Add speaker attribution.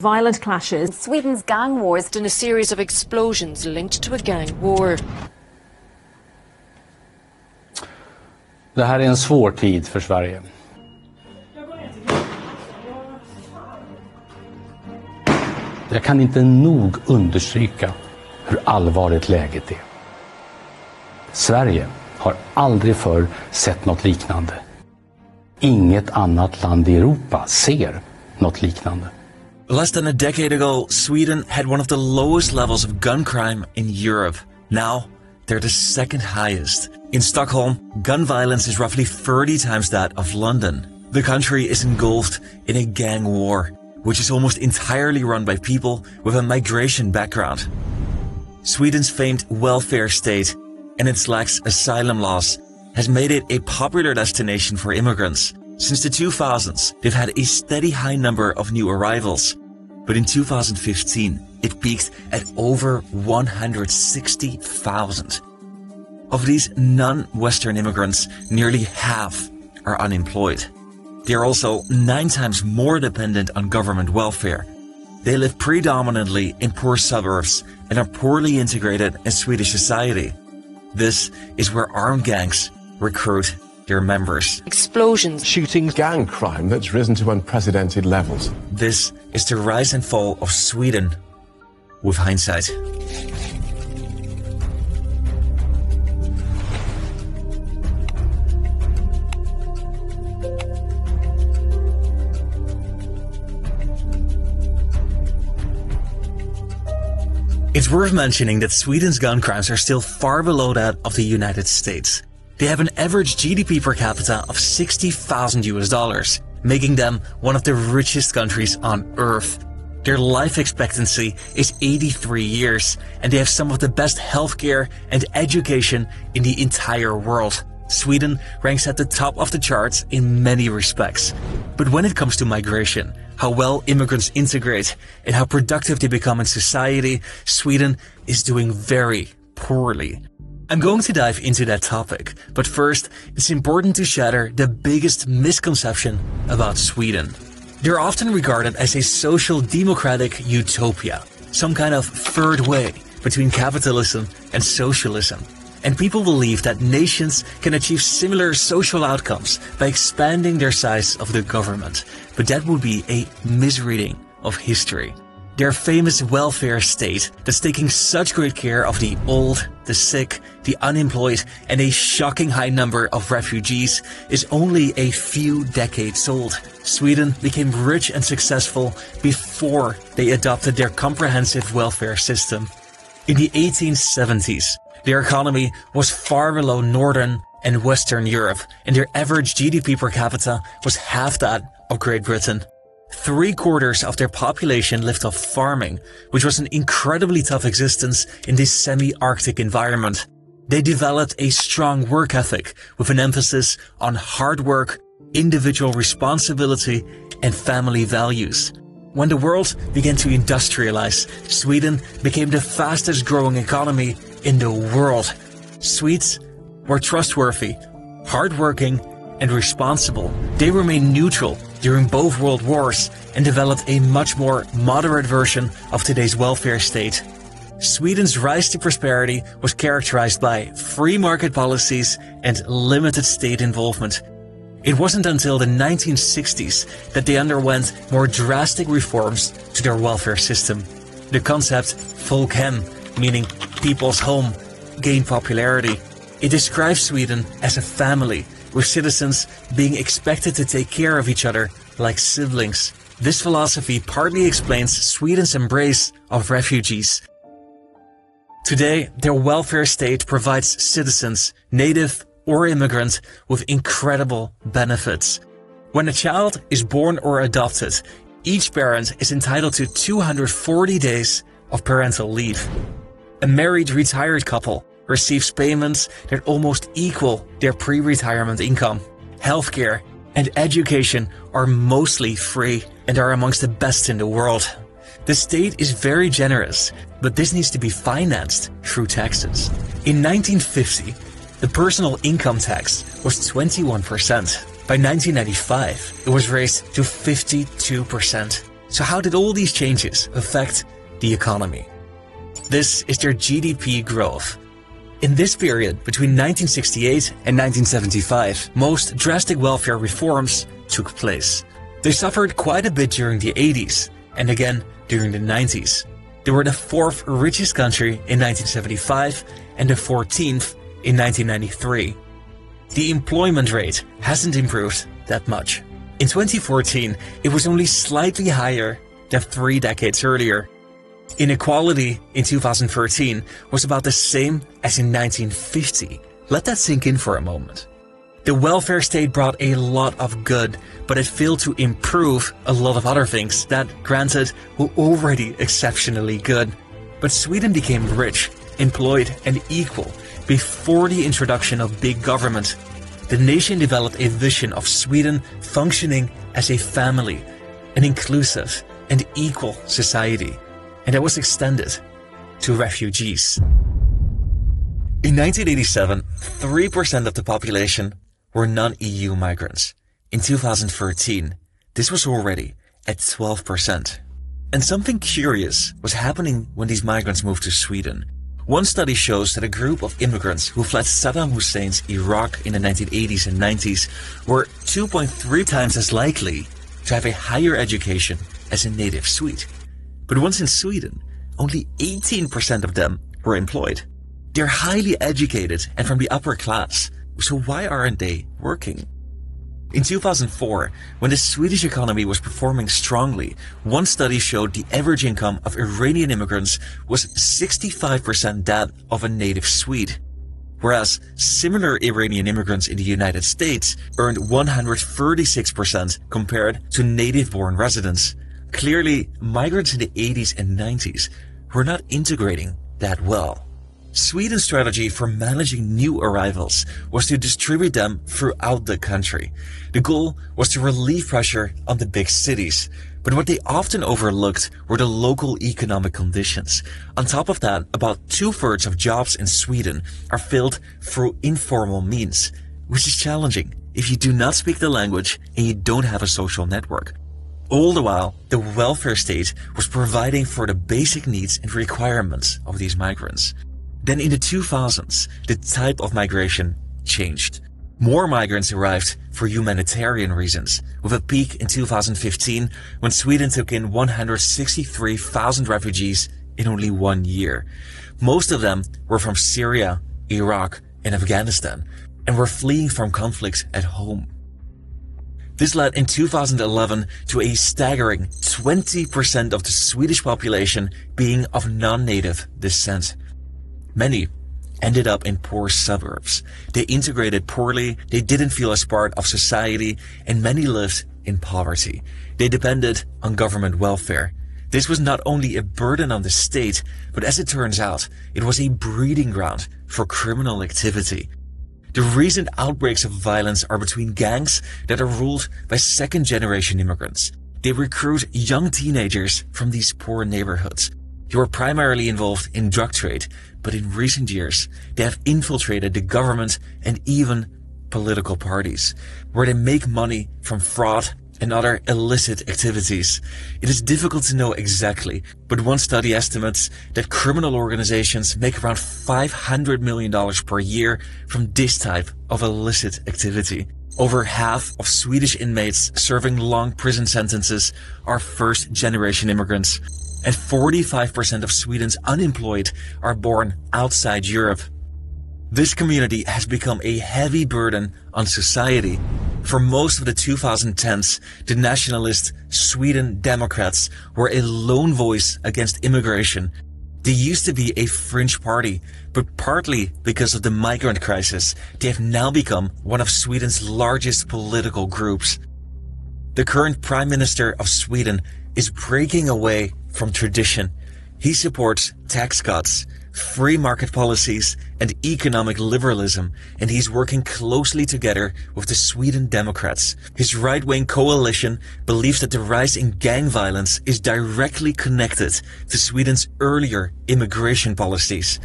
Speaker 1: Violent clashes.
Speaker 2: Sweden's gang wars in a series of explosions linked to a gang war.
Speaker 3: Det här är en svår tid för Sverige. Jag kan inte nog understryka hur allvarligt läget är. Sverige har aldrig förr sett något liknande. Inget annat land i Europa ser något liknande.
Speaker 4: Less than a decade ago, Sweden had one of the lowest levels of gun crime in Europe. Now, they're the second highest. In Stockholm, gun violence is roughly 30 times that of London. The country is engulfed in a gang war, which is almost entirely run by people with a migration background. Steden's famed welfare state and its lax asylum laws has made it a popular destination for immigrants. Since the 2000s, they've had a steady high number of new arrivals. But in 2015, it peaked at over 160,000. Of these non-Western immigrants, nearly half are unemployed. They are also 9 times more dependent on government welfare. They live predominantly in poor suburbs and are poorly integrated in Swedish society. This is where armed gangs recruit their members.
Speaker 2: Explosions,
Speaker 5: shootings, gang crime that's risen to unprecedented levels.
Speaker 4: This is the rise and fall of Sweden with hindsight. It's worth mentioning that Sweden's gun crimes are still far below that of the United States. They have an average GDP per capita of $60,000, making them one of the richest countries on earth. Their life expectancy is 83 years, and they have some of the best healthcare and education in the entire world. Sweden ranks at the top of the charts in many respects. But when it comes to migration, how well immigrants integrate, and how productive they become in society, Sweden is doing very poorly. I'm going to dive into that topic, but first, it's important to shatter the biggest misconception about Sweden. They're often regarded as a social democratic utopia, some kind of third way between capitalism and socialism. And people believe that nations can achieve similar social outcomes by expanding their size of the government. But that would be a misreading of history. Their famous welfare state that's taking such great care of the old, the sick, the unemployed, and a shocking high number of refugees is only a few decades old. Sweden became rich and successful before they adopted their comprehensive welfare system. In the 1870s, their economy was far below Northern and Western Europe, and their average GDP per capita was half that of Great Britain. 3/4 of their population lived off farming, which was an incredibly tough existence in this semi-Arctic environment. They developed a strong work ethic with an emphasis on hard work, individual responsibility, and family values. When the world began to industrialize, Sweden became the fastest growing economy in the world. Swedes were trustworthy, hardworking, and responsible. They remained neutral during both world wars and developed a much more moderate version of today's welfare state. Sweden's rise to prosperity was characterized by free market policies and limited state involvement. It wasn't until the 1960s that they underwent more drastic reforms to their welfare system. The concept folkhem, meaning people's home, gained popularity. It describes Sweden as a family, with citizens being expected to take care of each other like siblings. This philosophy partly explains Sweden's embrace of refugees. Today, their welfare state provides citizens, native or immigrant, with incredible benefits. When a child is born or adopted, each parent is entitled to 240 days of parental leave. A married retired couple receives payments that almost equal their pre-retirement income. Healthcare and education are mostly free and are amongst the best in the world. The state is very generous, but this needs to be financed through taxes. In 1950, the personal income tax was 21%. By 1995, it was raised to 52%. So how did all these changes affect the economy? This is their GDP growth. In this period, between 1968 and 1975, most drastic welfare reforms took place. They suffered quite a bit during the 80s, and again during the 90s. They were the 4th richest country in 1975 and the 14th in 1993. The employment rate hasn't improved that much. In 2014, it was only slightly higher than 3 decades earlier. Inequality in 2013 was about the same as in 1950. Let that sink in for a moment. The welfare state brought a lot of good, but it failed to improve a lot of other things that, granted, were already exceptionally good. But Sweden became rich, employed, and equal before the introduction of big government. The nation developed a vision of Sweden functioning as a family, an inclusive and equal society, and that was extended to refugees. In 1987, 3% of the population were non-EU migrants. In 2013, this was already at 12%. And something curious was happening when these migrants moved to Sweden. One study shows that a group of immigrants who fled Saddam Hussein's Iraq in the 1980s and 90s were 2.3 times as likely to have a higher education as a native Swede. But once in Sweden, only 18% of them were employed. They're highly educated and from the upper class, so why aren't they working? In 2004, when the Swedish economy was performing strongly, one study showed the average income of Iranian immigrants was 65% that of a native Swede, whereas similar Iranian immigrants in the United States earned 136% compared to native-born residents. Clearly, migrants in the 80s and 90s were not integrating that well. Sweden's strategy for managing new arrivals was to distribute them throughout the country. The goal was to relieve pressure on the big cities, but what they often overlooked were the local economic conditions. On top of that, about 2/3 of jobs in Sweden are filled through informal means, which is challenging if you do not speak the language and you don't have a social network. All the while, the welfare state was providing for the basic needs and requirements of these migrants. Then in the 2000s, the type of migration changed. More migrants arrived for humanitarian reasons, with a peak in 2015 when Sweden took in 163,000 refugees in only 1 year. Most of them were from Syria, Iraq, and Afghanistan, and were fleeing from conflicts at home. This led in 2011 to a staggering 20% of the Swedish population being of non-native descent. Many ended up in poor suburbs. They integrated poorly, they didn't feel as part of society, and many lived in poverty. They depended on government welfare. This was not only a burden on the state, but as it turns out, it was a breeding ground for criminal activity. The recent outbreaks of violence are between gangs that are ruled by second-generation immigrants. They recruit young teenagers from these poor neighborhoods. They were primarily involved in drug trade, but in recent years, they have infiltrated the government and even political parties, where they make money from fraud and other illicit activities. It is difficult to know exactly, but one study estimates that criminal organizations make around $500 million per year from this type of illicit activity. Over half of Swedish inmates serving long prison sentences are first-generation immigrants, and 45% of Sweden's unemployed are born outside Europe. This community has become a heavy burden on society. For most of the 2010s, the nationalist Sweden Democrats were a lone voice against immigration. They used to be a fringe party, but partly because of the migrant crisis, they have now become one of Sweden's largest political groups. The current Prime Minister of Sweden is breaking away from tradition. He supports tax cuts, free market policies, and economic liberalism, and he's working closely together with the Sweden Democrats. His right-wing coalition believes that the rise in gang violence is directly connected to Sweden's earlier immigration policies.